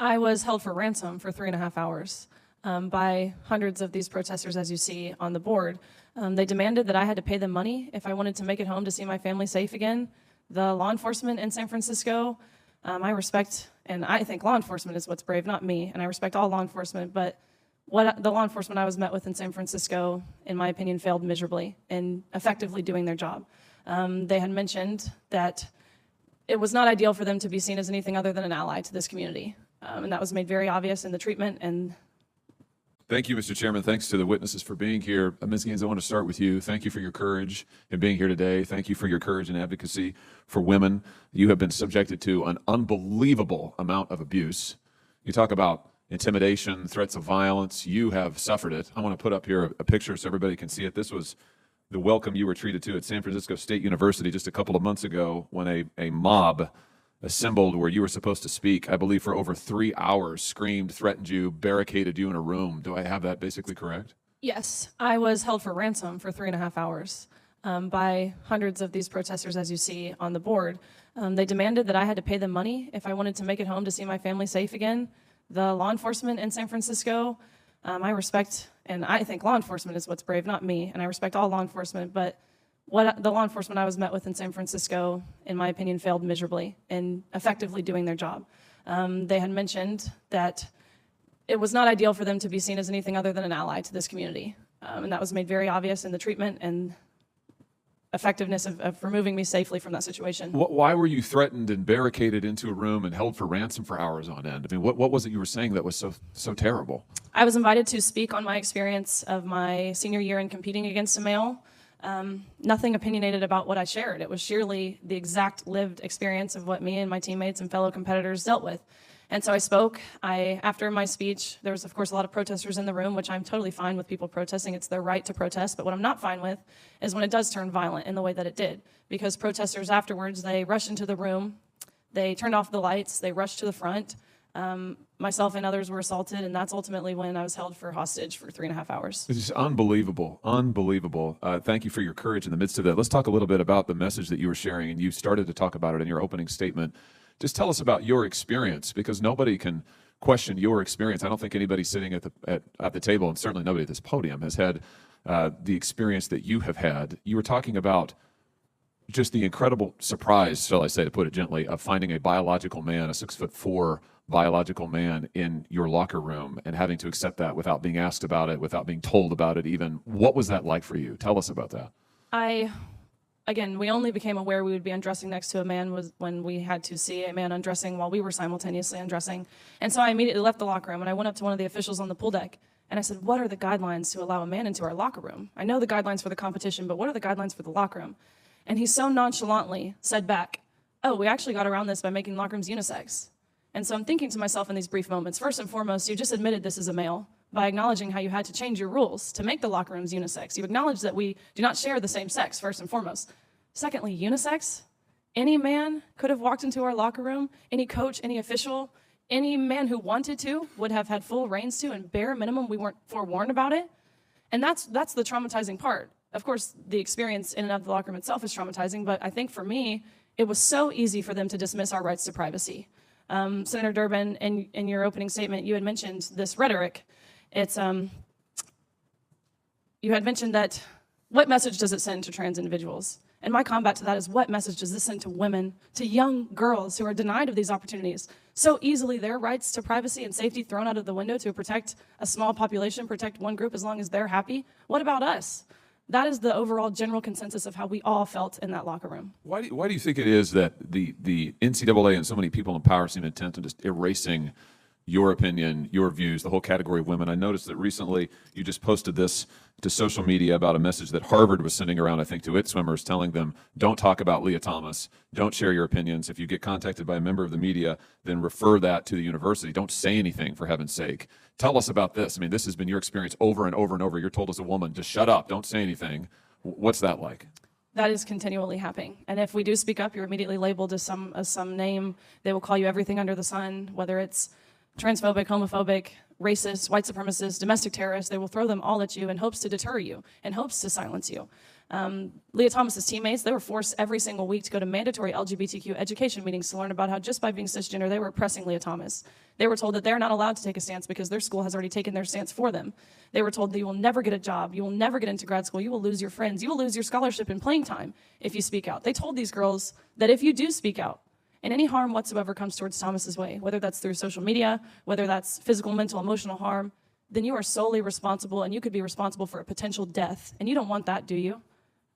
I was held for ransom for 3.5 hours by hundreds of these protesters, as you see on the board. They demanded that I had to pay them money if I wanted to make it home to see my family safe again. The law enforcement in San Francisco, I respect, and I think law enforcement is what's brave, not me, and I respect all law enforcement, but the law enforcement I was met with in San Francisco, in my opinion, failed miserably in effectively doing their job. They had mentioned that it was not ideal for them to be seen as anything other than an ally to this community. And that was made very obvious in the treatment. And thank you, Mr. Chairman. Thanks to the witnesses for being here. Ms. Gaines, I want to start with you. Thank you for your courage in being here today. Thank you for your courage and advocacy for women. You have been subjected to an unbelievable amount of abuse. You talk about intimidation, threats of violence. You have suffered it. I want to put up here a picture so everybody can see it. This was the welcome you were treated to at San Francisco State University just a couple of months ago when a mob assembled where you were supposed to speak, I believe for over 3 hours, screamed, threatened you, barricaded you in a room. Do I have that basically correct? Yes, I was held for ransom for 3.5 hours by hundreds of these protesters, as you see on the board. They demanded that I had to pay them money if I wanted to make it home to see my family safe again. The law enforcement in San Francisco, I respect, and I think law enforcement is what's brave, not me, and I respect all law enforcement, but the law enforcement I was met with in San Francisco, in my opinion, failed miserably in effectively doing their job. They had mentioned that it was not ideal for them to be seen as anything other than an ally to this community. And that was made very obvious in the treatment and effectiveness of removing me safely from that situation. Why were you threatened and barricaded into a room and held for ransom for hours on end? I mean, what was it you were saying that was so terrible? I was invited to speak on my experience of my senior year in competing against a male. Nothing opinionated about what I shared. It was sheerly the exact lived experience of what me and my teammates and fellow competitors dealt with. And so I spoke. After my speech, there was, of course, a lot of protesters in the room, which I'm totally fine with people protesting. It's their right to protest. But what I'm not fine with is when it does turn violent in the way that it did. Because protesters afterwards, they rushed into the room. They turned off the lights. They rushed to the front. Myself and others were assaulted, and that's ultimately when I was held for hostage for 3.5 hours. It's just unbelievable, unbelievable. Thank you for your courage in the midst of that. Let's talk a little bit about the message that you were sharing, and you started to talk about it in your opening statement. Just tell us about your experience, because nobody can question your experience. I don't think anybody sitting at the table, and certainly nobody at this podium, has had the experience that you have had. You were talking about just the incredible surprise, shall I say, to put it gently, of finding a biological man, a 6'4" biological man in your locker room and having to accept that without being asked about it, without being told about it even. What was that like for you? Tell us about that. Again, we only became aware we would be undressing next to a man when we had to see a man undressing while we were simultaneously undressing. And so I immediately left the locker room and I went up to one of the officials on the pool deck and I said, what are the guidelines to allow a man into our locker room? I know the guidelines for the competition, but what are the guidelines for the locker room? And he so nonchalantly said back, oh, we actually got around this by making locker rooms unisex. And so I'm thinking to myself in these brief moments, first and foremost, you just admitted this as a male by acknowledging how you had to change your rules to make the locker rooms unisex. You acknowledge that we do not share the same sex, first and foremost. Secondly, unisex. Any man could have walked into our locker room, any coach, any official, any man who wanted to would have had full reins to, and bare minimum, we weren't forewarned about it. And that's the traumatizing part. Of course, the experience in and of the locker room itself is traumatizing, but I think for me, it was so easy for them to dismiss our rights to privacy. Senator Durbin, in your opening statement, you had mentioned this rhetoric. It's, you had mentioned that, what message does it send to trans individuals? And my combat to that is, what message does this send to women, to young girls who are denied of these opportunities? So easily their rights to privacy and safety thrown out of the window to protect a small population, protect one group as long as they're happy. What about us? That is the overall general consensus of how we all felt in that locker room. Why do you think it is that the NCAA and so many people in power seem intent on just erasing your opinion, your views, the whole category of women? I noticed that recently you just posted this to social media about a message that Harvard was sending around, I think, to its swimmers, telling them, don't talk about Leah Thomas, don't share your opinions. If you get contacted by a member of the media, then refer that to the university. Don't say anything, for heaven's sake. Tell us about this. I mean, this has been your experience over and over and over. You're told as a woman, just shut up, don't say anything. What's that like? That is continually happening. And if we do speak up, you're immediately labeled as some name. They will call you everything under the sun, whether it's transphobic, homophobic, racist, white supremacist, domestic terrorist. They will throw them all at you in hopes to deter you, in hopes to silence you. Leah Thomas's teammates, they were forced every single week to go to mandatory LGBTQ education meetings to learn about how just by being cisgender, they were oppressing Leah Thomas. They were told that they're not allowed to take a stance because their school has already taken their stance for them. They were told that you will never get a job, you will never get into grad school, you will lose your friends, you will lose your scholarship and playing time if you speak out. They told these girls that if you do speak out, and any harm whatsoever comes towards Thomas's way, whether that's through social media, whether that's physical, mental, emotional harm, then you are solely responsible, and you could be responsible for a potential death. And you don't want that, do you?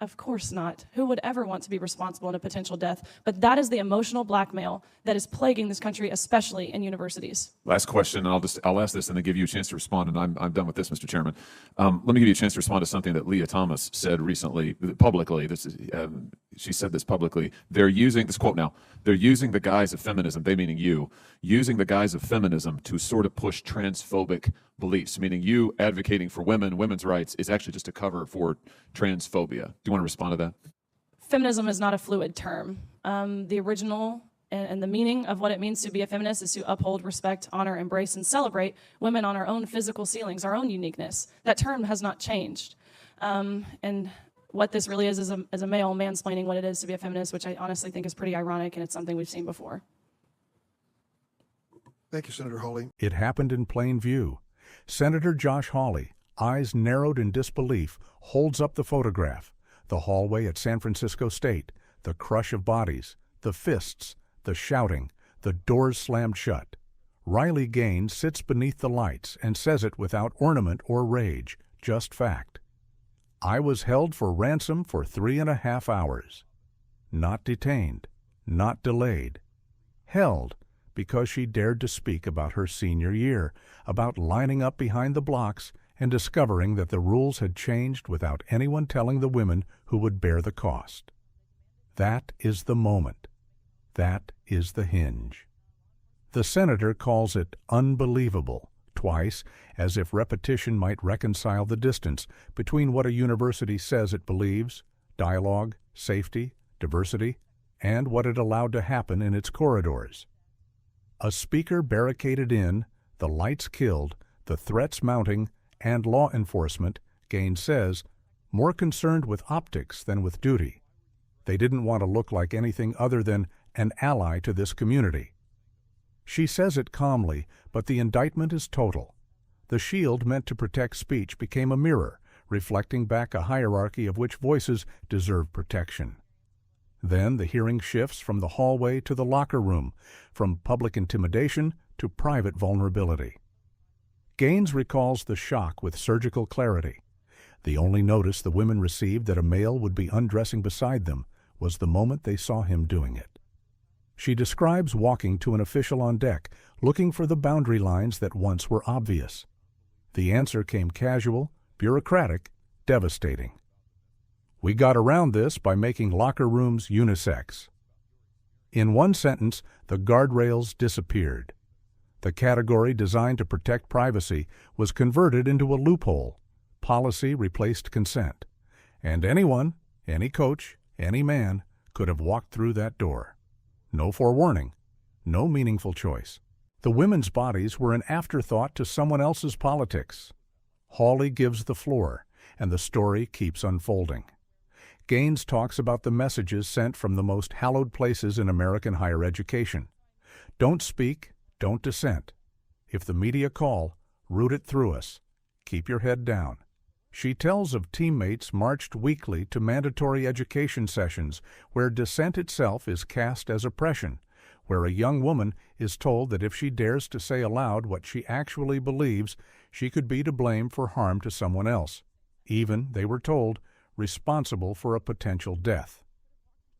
Of course not. Who would ever want to be responsible in a potential death? But that is the emotional blackmail that is plaguing this country, especially in universities. Last question, and I'll ask this and then give you a chance to respond, and I'm done with this, Mr. Chairman. Let me give you a chance to respond to something that Leah Thomas said recently, publicly. She said this publicly. They're using, this quote now, they're using the guise of feminism, they meaning you, using the guise of feminism to sort of push transphobic beliefs, meaning you advocating for women's rights is actually just a cover for transphobia. Do you want to respond to that? Feminism is not a fluid term. The original and the meaning of what it means to be a feminist is to uphold, respect, honor, embrace, and celebrate women on our own physical ceilings, our own uniqueness. That term has not changed. And what this really is a male mansplaining what it is to be a feminist, which I honestly think is pretty ironic, and it's something we've seen before. Thank you, Senator Hawley. It happened in plain view. Senator Josh Hawley, eyes narrowed in disbelief, holds up the photograph. The hallway at San Francisco State, the crush of bodies, the fists, the shouting, the doors slammed shut. Riley Gaines sits beneath the lights and says it without ornament or rage, just fact. I was held for ransom for 3.5 hours. Not detained, not delayed. Held because she dared to speak about her senior year, about lining up behind the blocks and discovering that the rules had changed without anyone telling the women who would bear the cost. That is the moment. That is the hinge. The senator calls it unbelievable, twice, as if repetition might reconcile the distance between what a university says it believes, dialogue, safety, diversity, and what it allowed to happen in its corridors. A speaker barricaded in, the lights killed, the threats mounting, and law enforcement, Gaines says, more concerned with optics than with duty. They didn't want to look like anything other than an ally to this community. She says it calmly, but the indictment is total. The shield meant to protect speech became a mirror, reflecting back a hierarchy of which voices deserve protection. Then the hearing shifts from the hallway to the locker room, from public intimidation to private vulnerability. Gaines recalls the shock with surgical clarity. The only notice the women received that a male would be undressing beside them was the moment they saw him doing it. She describes walking to an official on deck, looking for the boundary lines that once were obvious. The answer came casual, bureaucratic, devastating. We got around this by making locker rooms unisex. In one sentence, the guardrails disappeared. The category designed to protect privacy was converted into a loophole. Policy replaced consent. And anyone, any coach, any man, could have walked through that door. No forewarning, no meaningful choice. The women's bodies were an afterthought to someone else's politics. Hawley gives the floor, and the story keeps unfolding. Gaines talks about the messages sent from the most hallowed places in American higher education. Don't speak, don't dissent. If the media call, root it through us. Keep your head down. She tells of teammates marched weekly to mandatory education sessions where dissent itself is cast as oppression, where a young woman is told that if she dares to say aloud what she actually believes, she could be to blame for harm to someone else, even, they were told, responsible for a potential death.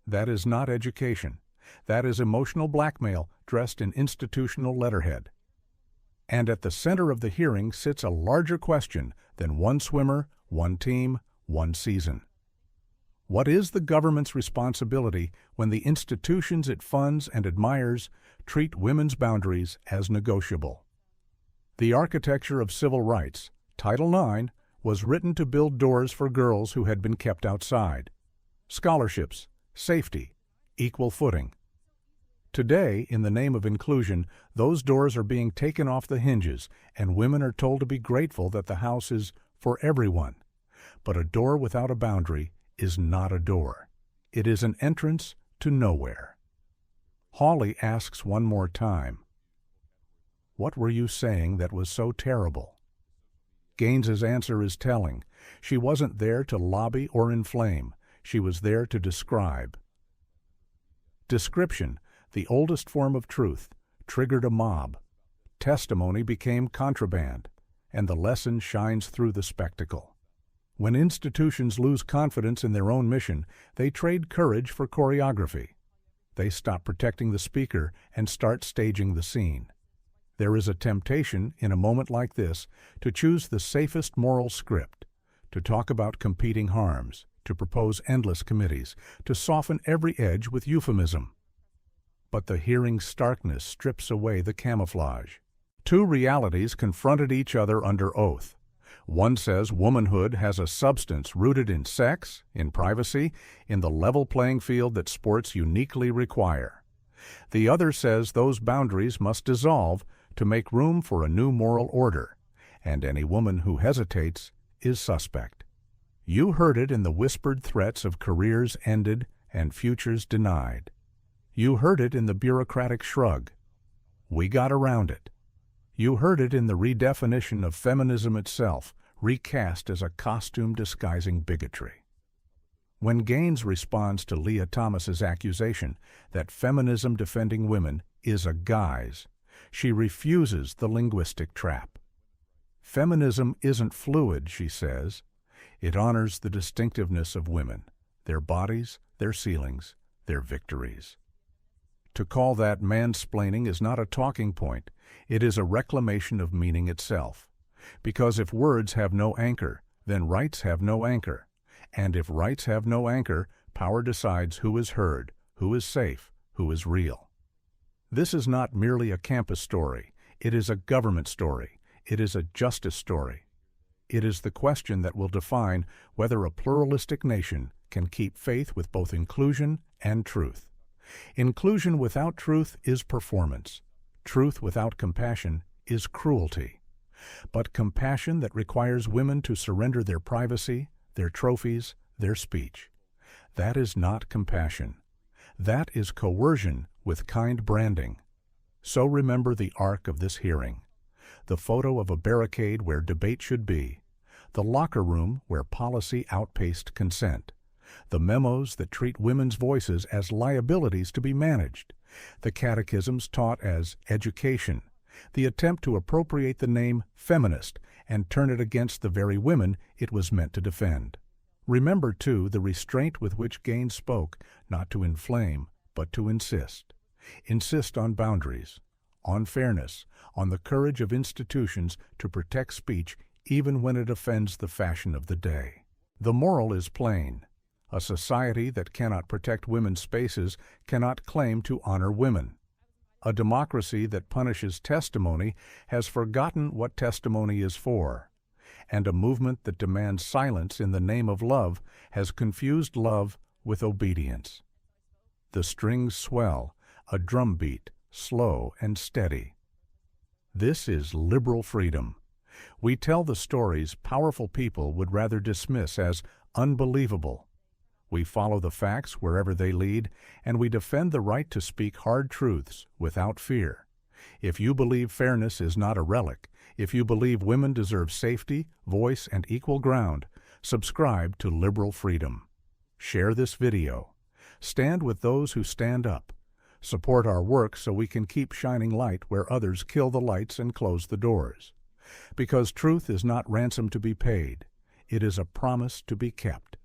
That is not education. That is emotional blackmail dressed in institutional letterhead. And at the center of the hearing sits a larger question than one swimmer, one team, one season. What is the government's responsibility when the institutions it funds and admires treat women's boundaries as negotiable? The architecture of civil rights, Title IX, was written to build doors for girls who had been kept outside. Scholarships, safety, equal footing. Today, in the name of inclusion, those doors are being taken off the hinges, and women are told to be grateful that the house is for everyone. But a door without a boundary is not a door. It is an entrance to nowhere. Hawley asks one more time, "What were you saying that was so terrible?" Gaines's answer is telling. She wasn't there to lobby or inflame. She was there to describe. Description, the oldest form of truth, triggered a mob. Testimony became contraband, and the lesson shines through the spectacle. When institutions lose confidence in their own mission, they trade courage for choreography. They stop protecting the speaker and start staging the scene. There is a temptation, in a moment like this, to choose the safest moral script, to talk about competing harms, to propose endless committees, to soften every edge with euphemism. But the hearing's starkness strips away the camouflage. Two realities confronted each other under oath. One says womanhood has a substance rooted in sex, in privacy, in the level playing field that sports uniquely require. The other says those boundaries must dissolve to make room for a new moral order, and any woman who hesitates is suspect. You heard it in the whispered threats of careers ended and futures denied. You heard it in the bureaucratic shrug. We got around it. You heard it in the redefinition of feminism itself, recast as a costume disguising bigotry. When Gaines responds to Leah Thomas's accusation that feminism defending women is a guise, she refuses the linguistic trap. Feminism isn't fluid, she says. It honors the distinctiveness of women, their bodies, their ceilings, their victories. To call that mansplaining is not a talking point. It is a reclamation of meaning itself. Because if words have no anchor, then rights have no anchor. And if rights have no anchor, power decides who is heard, who is safe, who is real. This is not merely a campus story. It is a government story. It is a justice story. It is the question that will define whether a pluralistic nation can keep faith with both inclusion and truth. Inclusion without truth is performance. Truth without compassion is cruelty. But compassion that requires women to surrender their privacy, their trophies, their speech, that is not compassion. That is coercion with kind branding. So remember the arc of this hearing. The photo of a barricade where debate should be. The locker room where policy outpaced consent. The memos that treat women's voices as liabilities to be managed. The catechisms taught as education. The attempt to appropriate the name feminist and turn it against the very women it was meant to defend. Remember, too, the restraint with which Gaines spoke, not to inflame, but to insist. Insist on boundaries, on fairness, on the courage of institutions to protect speech even when it offends the fashion of the day. The moral is plain. A society that cannot protect women's spaces cannot claim to honor women. A democracy that punishes testimony has forgotten what testimony is for. And a movement that demands silence in the name of love has confused love with obedience. The strings swell, a drumbeat, slow and steady. This is liberal freedom. We tell the stories powerful people would rather dismiss as unbelievable. We follow the facts wherever they lead, and we defend the right to speak hard truths without fear. If you believe fairness is not a relic, if you believe women deserve safety, voice, and equal ground, subscribe to Liberal Freedom. Share this video. Stand with those who stand up. Support our work so we can keep shining light where others kill the lights and close the doors. Because truth is not ransom to be paid. It is a promise to be kept.